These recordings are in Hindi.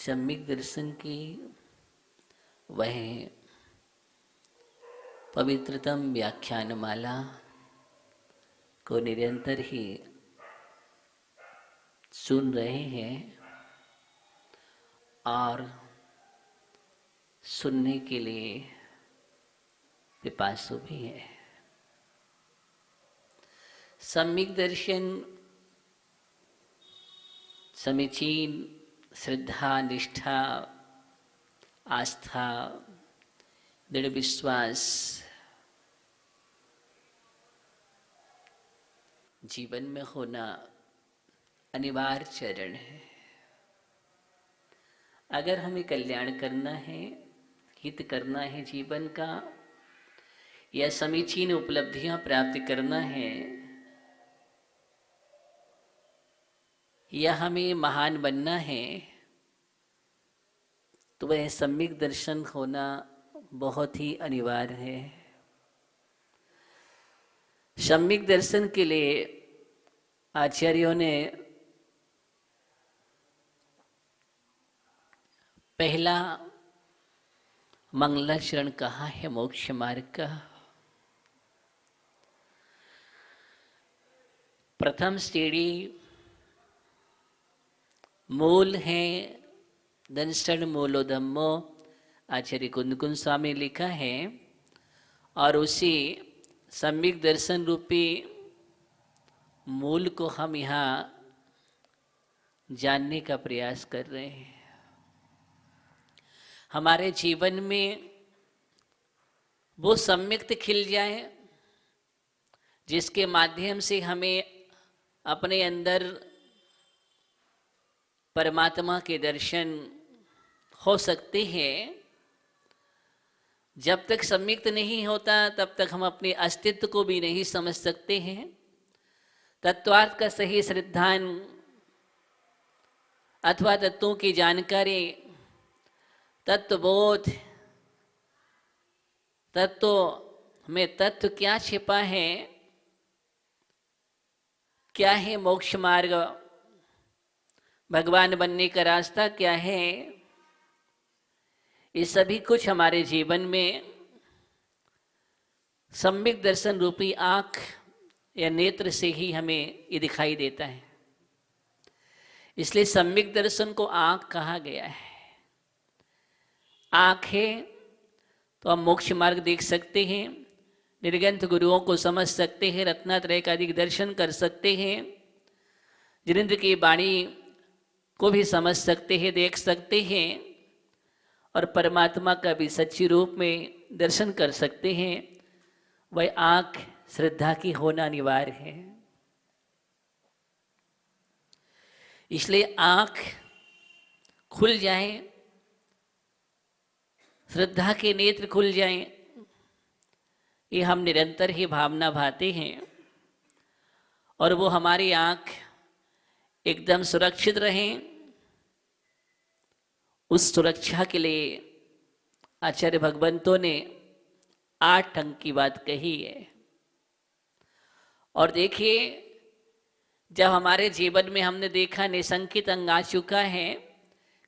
सम्यक दर्शन की वह पवित्रतम व्याख्यानमाला को निरंतर ही सुन रहे हैं और सुनने के लिए पिपासु भी है। सम्यक दर्शन समीचीन श्रद्धा, निष्ठा, आस्था, दृढ़ विश्वास जीवन में होना अनिवार्य चरण है। अगर हमें कल्याण करना है, हित करना है जीवन का, या समीचीन उपलब्धियां प्राप्त करना है, या हमें महान बनना है, तो वह सम्यक दर्शन होना बहुत ही अनिवार्य है। सम्यक दर्शन के लिए आचार्यों ने पहला मंगलाचरण कहा है मोक्ष मार्ग का। प्रथम सीढ़ी मूल है दंसण मूलो धम्मो, आचार्य कुंदकुंद स्वामी लिखा है, और उसी सम्यक दर्शन रूपी मूल को हम यहाँ जानने का प्रयास कर रहे हैं। हमारे जीवन में वो सम्यक्त खिल जाए जिसके माध्यम से हमें अपने अंदर परमात्मा के दर्शन हो सकते हैं। जब तक सम्यक्त नहीं होता तब तक हम अपने अस्तित्व को भी नहीं समझ सकते हैं। तत्वार्थ का सही श्रद्धान अथवा तत्वों की जानकारी, तत्वबोध, तत्व में तत्व क्या छिपा है, क्या है मोक्ष मार्ग, भगवान बनने का रास्ता क्या है, ये सभी कुछ हमारे जीवन में सम्यक दर्शन रूपी आँख या नेत्र से ही हमें ये दिखाई देता है। इसलिए सम्यक दर्शन को आँख कहा गया है। आँख है तो हम मोक्ष मार्ग देख सकते हैं, निर्गंथ गुरुओं को समझ सकते हैं, रत्नात्रय का अधिक दर्शन कर सकते हैं, जिनेंद्र की वाणी को भी समझ सकते हैं, देख सकते हैं, और परमात्मा का भी सच्ची रूप में दर्शन कर सकते हैं। वह आँख श्रद्धा की होना अनिवार्य है। इसलिए आँख खुल जाए, श्रद्धा के नेत्र खुल जाएं, ये हम निरंतर ही भावना भाते हैं, और वो हमारी आँख एकदम सुरक्षित रहें। उस सुरक्षा के लिए आचार्य भगवंतों ने 8 अंक की बात कही है। और देखिए, जब हमारे जीवन में हमने देखा निशंकित अंग आ चुका है,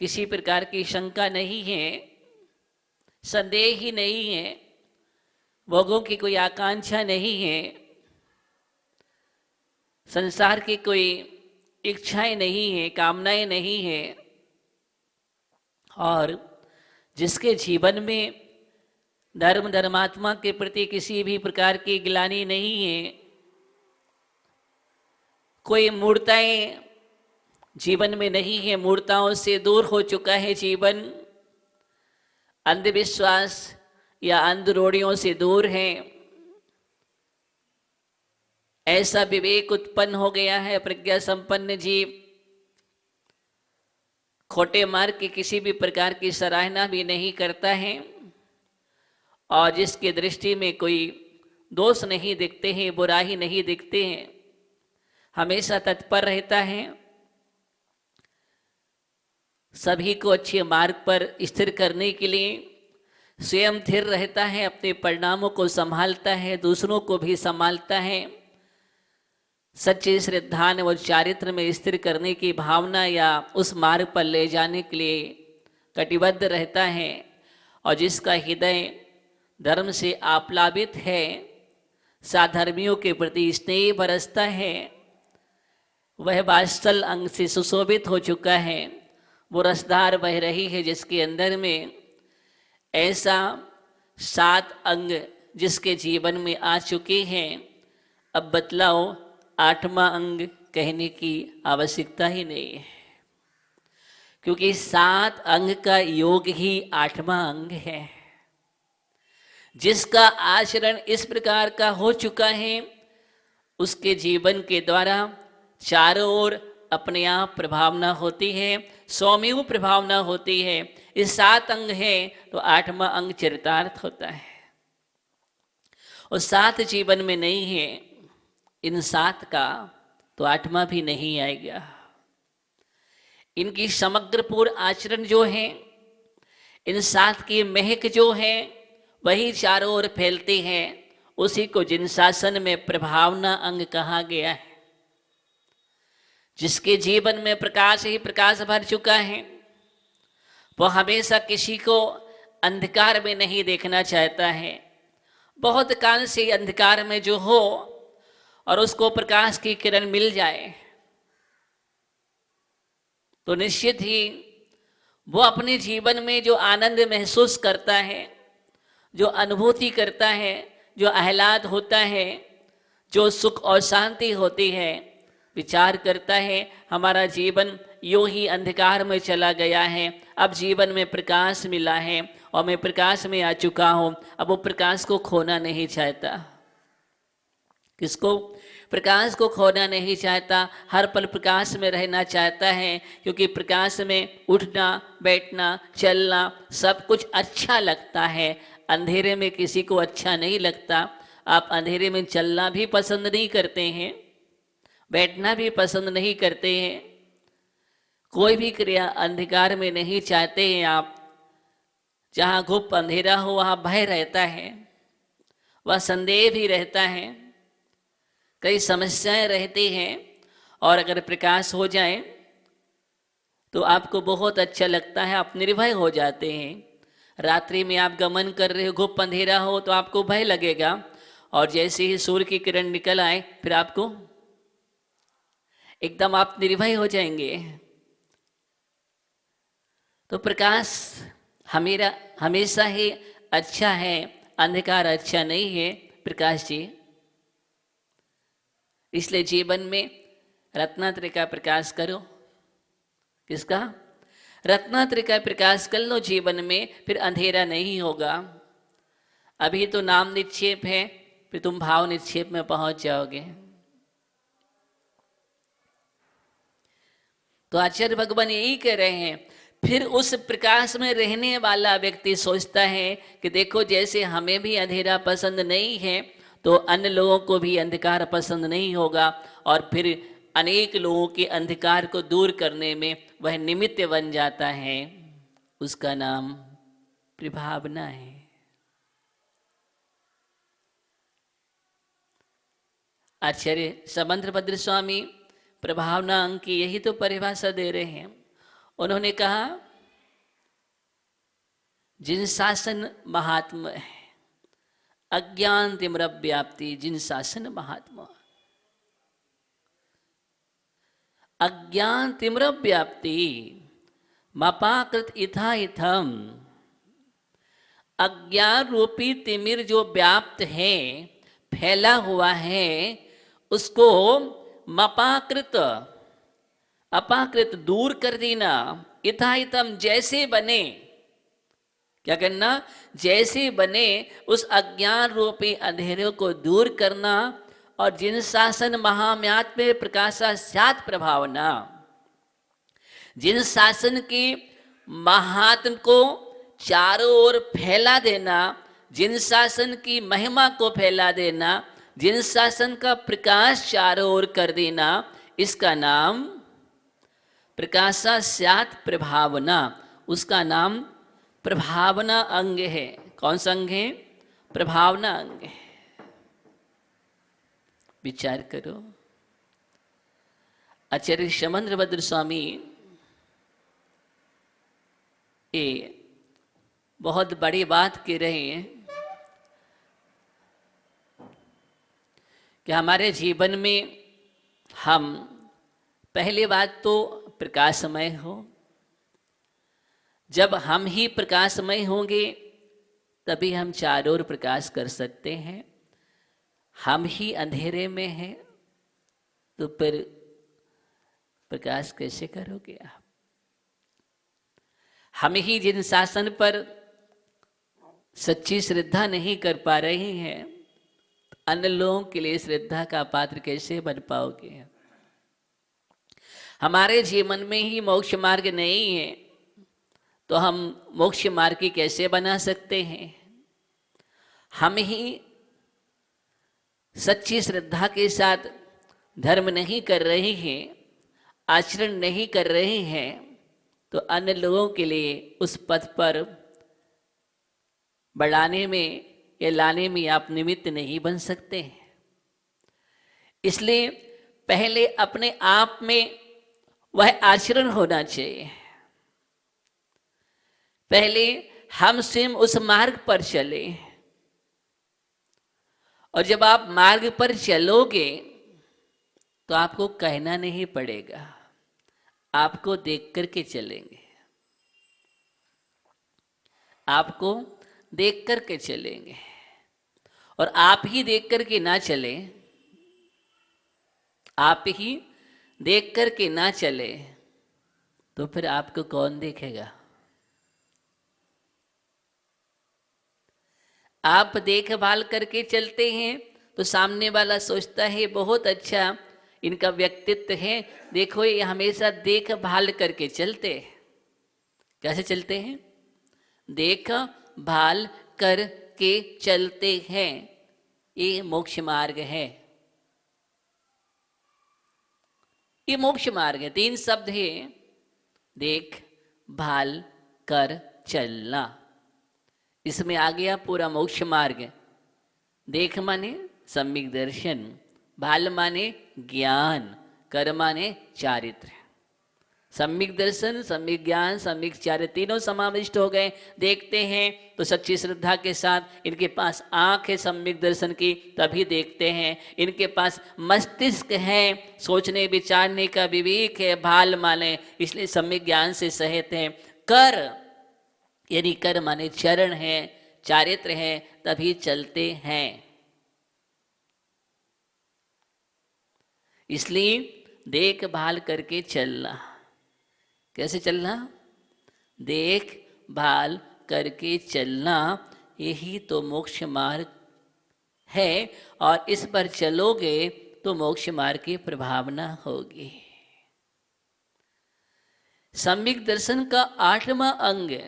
किसी प्रकार की शंका नहीं है, संदेह ही नहीं है, भोगों की कोई आकांक्षा नहीं है, संसार की कोई इच्छाएं नहीं है, कामनाएं नहीं है, और जिसके जीवन में धर्म धर्मात्मा के प्रति किसी भी प्रकार की ग्लानि नहीं है, कोई मूर्ताएं जीवन में नहीं है, मूर्ताओं से दूर हो चुका है जीवन, अंधविश्वास या अंधरूढ़ियों से दूर है, ऐसा विवेक उत्पन्न हो गया है। प्रज्ञा संपन्न जीव खोटे मार्ग की किसी भी प्रकार की सराहना भी नहीं करता है, और जिसकी दृष्टि में कोई दोष नहीं दिखते हैं, बुराई नहीं दिखते हैं, हमेशा तत्पर रहता है, सभी को अच्छे मार्ग पर स्थिर करने के लिए स्वयं स्थिर रहता है, अपने परिणामों को संभालता है, दूसरों को भी संभालता है, सच्चे श्रद्धान व चारित्र में स्थिर करने की भावना या उस मार्ग पर ले जाने के लिए कटिबद्ध रहता है और जिसका हृदय धर्म से आप्लावित है, साधर्मियों के प्रति स्नेह बरसता है, वह वात्सल अंग से सुशोभित हो चुका है, वो रसधार बह रही है जिसके अंदर में। ऐसा 7 अंग जिसके जीवन में आ चुके हैं, अब बतलाओ 8वां अंग कहने की आवश्यकता ही नहीं है, क्योंकि 7 अंग का योग ही 8वां अंग है। जिसका आचरण इस प्रकार का हो चुका है, उसके जीवन के द्वारा चारों ओर अपने आप प्रभावना होती है, सौम्य प्रभावना होती है। इस 7 अंग है तो 8वां अंग चरितार्थ होता है, और 7 जीवन में नहीं है, इन 7 का तो 8वां भी नहीं आएगा। इनकी समग्र पूर्ण आचरण जो है, इन 7 की महक जो है, वही चारों ओर फैलते हैं। उसी को जिन शासन में प्रभावना अंग कहा गया है। जिसके जीवन में प्रकाश ही प्रकाश भर चुका है, वह हमेशा किसी को अंधकार में नहीं देखना चाहता है। बहुत काल से अंधकार में जो हो और उसको प्रकाश की किरण मिल जाए तो निश्चित ही वो अपने जीवन में जो आनंद महसूस करता है, जो अनुभूति करता है, जो आह्लाद होता है, जो सुख और शांति होती है, विचार करता है हमारा जीवन यूं ही अंधकार में चला गया है, अब जीवन में प्रकाश मिला है और मैं प्रकाश में आ चुका हूं। अब वो प्रकाश को खोना नहीं चाहता। किसको? प्रकाश को खोना नहीं चाहता, हर पल प्रकाश में रहना चाहता है, क्योंकि प्रकाश में उठना, बैठना, चलना सब कुछ अच्छा लगता है। अंधेरे में किसी को अच्छा नहीं लगता। आप अंधेरे में चलना भी पसंद नहीं करते हैं, बैठना भी पसंद नहीं करते हैं, कोई भी क्रिया अंधकार में नहीं चाहते हैं आप। जहाँ गुप्त अंधेरा हो वहाँ भय रहता है, वह संदेह भी रहता है, कई समस्याएं रहती हैं। और अगर प्रकाश हो जाए तो आपको बहुत अच्छा लगता है, आप निर्भय हो जाते हैं। रात्रि में आप गमन कर रहे हो, गुप्त अंधेरा हो तो आपको भय लगेगा, और जैसे ही सूर्य की किरण निकल आए फिर आपको एकदम आप निर्भय हो जाएंगे। तो प्रकाश हमेशा ही अच्छा है, अंधकार अच्छा नहीं है प्रकाश जी। इसलिए जीवन में रत्नात्रय का प्रकाश करो। किसका? रत्नात्रय का प्रकाश कर लो जीवन में, फिर अंधेरा नहीं होगा। अभी तो नाम निक्षेप है, फिर तुम भाव निक्षेप में पहुंच जाओगे। तो आचार्य भगवान यही कह रहे हैं। फिर उस प्रकाश में रहने वाला व्यक्ति सोचता है कि देखो, जैसे हमें भी अंधेरा पसंद नहीं है तो अन्य लोगों को भी अंधकार पसंद नहीं होगा, और फिर अनेक लोगों के अंधकार को दूर करने में वह निमित्त बन जाता है। उसका नाम प्रभावना है। आचार्य समंद्रभद्र स्वामी प्रभावना अंग की यही तो परिभाषा दे रहे हैं। उन्होंने कहा, जिन शासन महात्मा है, अज्ञान तिम्र व्याप्ति जिन शासन महात्मा, अज्ञान तिम्र व्याप्ति मपाकृत इथा इथम। अज्ञान रूपी तिमिर जो व्याप्त है, फैला हुआ है, उसको मपाकृत अपाकृत दूर कर देना। इथा इथम जैसे बने, क्या करना? जैसे बने उस अज्ञान रूपी अंधेरे को दूर करना। और जिन शासन महाम्यात्म्य प्रकाशा स्यात् प्रभावना, जिन शासन की महात्म को चारों ओर फैला देना, जिन शासन की महिमा को फैला देना, जिन शासन का प्रकाश चारों ओर कर देना, इसका नाम प्रकाशा स्यात् प्रभावना। उसका नाम प्रभावना अंग है। कौन सा अंग है? प्रभावना अंग है। विचार करो। आचार्य समंद्रभद्र स्वामी ये बहुत बड़ी बात कह रहे हैं कि हमारे जीवन में हम पहली बात तो प्रकाशमय हो। जब हम ही प्रकाशमय होंगे तभी हम चारों ओर प्रकाश कर सकते हैं। हम ही अंधेरे में हैं तो फिर प्रकाश कैसे करोगे आप? हम ही जिन शासन पर सच्ची श्रद्धा नहीं कर पा रहे हैं, अन्य लोगों के लिए श्रद्धा का पात्र कैसे बन पाओगे? हमारे जीवन में ही मोक्ष मार्ग नहीं है तो हम मोक्ष मार्ग की कैसे बना सकते हैं? हम ही सच्ची श्रद्धा के साथ धर्म नहीं कर रहे हैं, आचरण नहीं कर रहे हैं, तो अन्य लोगों के लिए उस पथ पर बढ़ाने में या लाने में आप निमित्त नहीं बन सकते हैं। इसलिए पहले अपने आप में वह आचरण होना चाहिए। पहले हम स्वयं उस मार्ग पर चले, और जब आप मार्ग पर चलोगे तो आपको कहना नहीं पड़ेगा, आपको देख करके चलेंगे। आपको देख करके चलेंगे, और आप ही देख करके ना चले, आप ही देख करके ना चले तो फिर आपको कौन देखेगा? आप देखभाल करके चलते हैं तो सामने वाला सोचता है बहुत अच्छा इनका व्यक्तित्व है, देखो ये हमेशा देखभाल करके चलते हैं। कैसे चलते हैं? देखभाल करके चलते हैं। ये मोक्ष मार्ग है, ये मोक्ष मार्ग है। 3 शब्द है, देख भाल कर चलना। इसमें आ गया पूरा मोक्ष मार्ग। देख माने सम्यक दर्शन, भाल माने ज्ञान, कर माने चारित्र। सम्यक दर्शन, सम्यक ज्ञान, सम्यक चारित्र तीनों समाविष्ट हो गए। देखते हैं तो सच्ची श्रद्धा के साथ, इनके पास आंख है सम्यक दर्शन की तभी देखते हैं, इनके पास मस्तिष्क है सोचने विचारने का विवेक है, भाल माने इसलिए सम्यक ज्ञान से सहित है। कर यानी कर माने चरण है, चारित्र है तभी चलते हैं। इसलिए देखभाल करके चलना। कैसे चलना? देखभाल करके चलना, यही तो मोक्ष मार्ग है। और इस पर चलोगे तो मोक्ष मार्ग की प्रभावना होगी। सम्यक दर्शन का 8वां अंग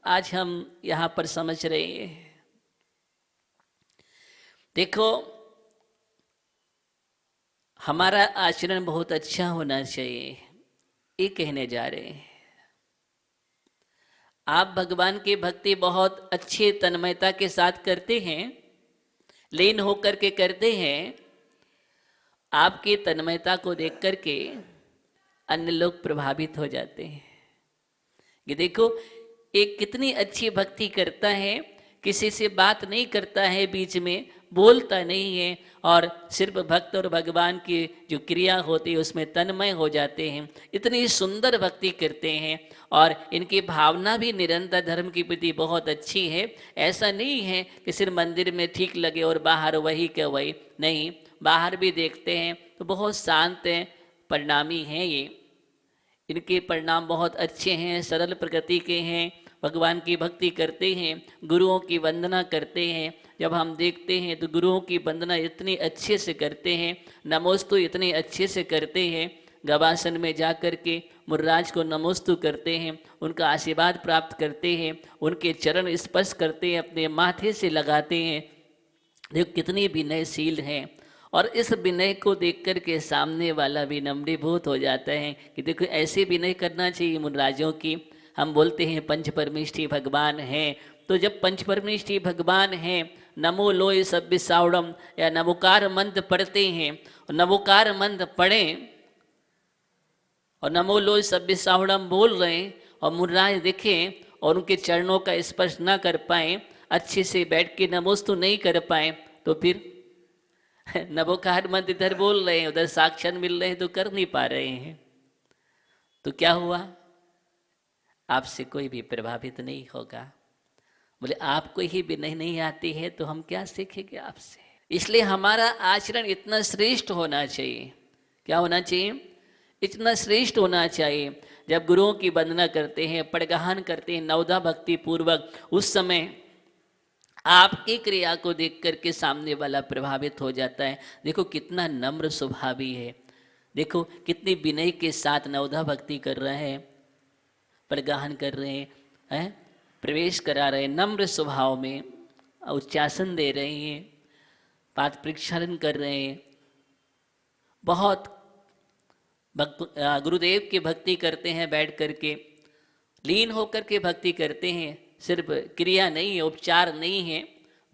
आज हम यहां पर समझ रहे हैं। देखो, हमारा आचरण बहुत अच्छा होना चाहिए, ये कहने जा रहे हैं। आप भगवान की भक्ति बहुत अच्छे तन्मयता के साथ करते हैं, लीन होकर के करते हैं। आपकी तन्मयता को देख करके अन्य लोग प्रभावित हो जाते हैं कि देखो एक कितनी अच्छी भक्ति करता है, किसी से बात नहीं करता है, बीच में बोलता नहीं है, और सिर्फ भक्त और भगवान की जो क्रिया होती है उसमें तन्मय हो जाते हैं। इतनी सुंदर भक्ति करते हैं और इनकी भावना भी निरंतर धर्म के प्रति बहुत अच्छी है। ऐसा नहीं है कि सिर्फ मंदिर में ठीक लगे और बाहर वही के वही, नहीं, बाहर भी देखते हैं तो बहुत शांत हैं, परिणामी हैं। ये इनके परिणाम बहुत अच्छे हैं, सरल प्रकृति के हैं, भगवान की भक्ति करते हैं, गुरुओं की वंदना करते हैं। जब हम देखते हैं तो गुरुओं की वंदना इतनी अच्छे से करते हैं, नमोस्तु इतने अच्छे से करते हैं, गवासन में जा कर के मुर्राज को नमोस्तु करते हैं, उनका आशीर्वाद प्राप्त करते हैं, उनके चरण स्पर्श करते हैं, अपने माथे से लगाते हैं। देखो कितनी विनयशील हैं। और इस विनय को देख कर के सामने वाला भी नम्रीभूत हो जाता है कि देखो ऐसे विनय करना चाहिए मुनराजों की। हम बोलते हैं पंच परमेष्ठी भगवान हैं, तो जब पंच परमेष्ठी भगवान हैं, नमो लोय सभ्य सावड़म या नमोकार मंत्र पढ़ते हैं, नमोकार मंत्र पढ़ें और नमो लोय सभ्य सावड़म बोल रहे हैं, और मुनराज देखें और उनके चरणों का स्पर्श ना कर पाए, अच्छे से बैठ के नमोस्तु नहीं कर पाए, तो फिर नभोकार मंत्र इधर बोल रहे हैं, उधर साक्षर मिल रहे हैं तो कर नहीं पा रहे हैं, तो क्या हुआ? आपसे कोई भी प्रभावित नहीं होगा। बोले आपको ही भी नहीं आती है तो हम क्या सीखेंगे आपसे? इसलिए हमारा आचरण इतना श्रेष्ठ होना चाहिए। क्या होना चाहिए? इतना श्रेष्ठ होना चाहिए। जब गुरुओं की वंदना करते हैं, पड़गाहन करते हैं नवदा भक्ति पूर्वक, उस समय आपकी क्रिया को देख करके सामने वाला प्रभावित हो जाता है। देखो कितना नम्र स्वभावी है, देखो कितनी विनय के साथ नवदा भक्ति कर रहे हैं, पड़गाहन कर रहे हैं, प्रवेश करा रहे हैं, नम्र स्वभाव में उच्चासन दे रहे हैं, पाद प्रक्षालन कर रहे हैं, बहुत गुरुदेव की भक्ति करते हैं, बैठ करके लीन होकर के भक्ति करते हैं। सिर्फ क्रिया नहीं है, उपचार नहीं है,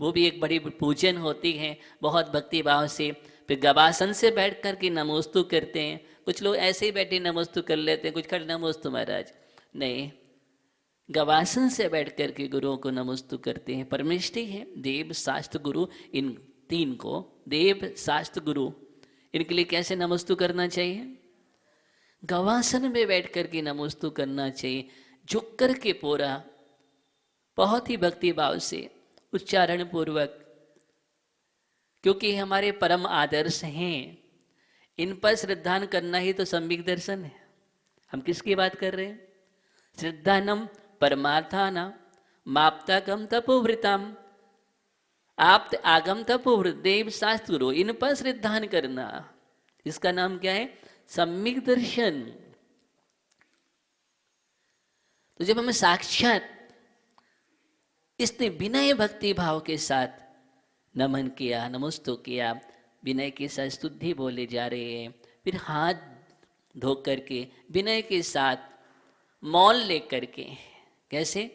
वो भी एक बड़ी पूजन होती है बहुत भक्ति भाव से। फिर गवासन से बैठ कर के नमोस्तु करते हैं। कुछ लोग ऐसे ही बैठे नमोस्तु कर लेते हैं, कुछ कर नमोस्तु महाराज नहीं, गवासन से बैठ कर के गुरुओं को नमोस्तु करते हैं। परमेष्ठी है, देव शास्त्र गुरु, इन तीन को, देव शास्त्र गुरु, इनके लिए कैसे नमोस्तु करना चाहिए? गवासन में बैठ कर के नमोस्तु करना चाहिए, झुक कर के पूरा बहुत ही भक्ति भाव से उच्चारण पूर्वक, क्योंकि हमारे परम आदर्श हैं, इन पर श्रद्धान करना ही तो सम्यक दर्शन है। हम किसकी बात कर रहे हैं? श्रद्धानम परमार्थानां माप्तागम तपोवृताम, आप आगम तपोवृत देव शास्त्र गुरु, इन पर श्रद्धान करना, इसका नाम क्या है? सम्यक दर्शन। तो जब हमें साक्षात इसने विनय भक्ति भाव के साथ नमन किया, नमोस्तु किया, विनय के साथ स्तुति बोले जा रहे हैं, फिर हाथ धो करके विनय के साथ मौन लेकर के, कैसे?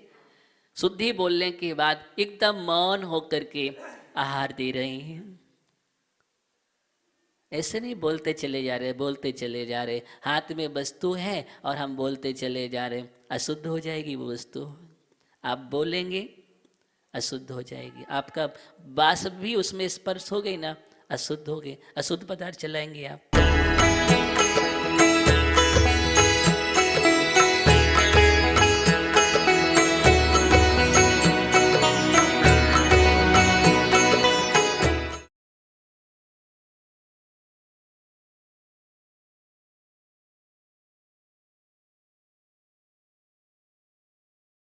शुद्धि बोलने के बाद एकदम मौन होकर के आहार दे रहे हैं। ऐसे नहीं बोलते चले जा रहे, बोलते चले जा रहे, हाथ में वस्तु है और हम बोलते चले जा रहे, अशुद्ध हो जाएगी वो वस्तु। आप बोलेंगे अशुद्ध हो जाएगी, आपका बास भी उसमें स्पर्श हो गई ना, अशुद्ध हो गए, अशुद्ध पदार्थ चलाएंगे आप।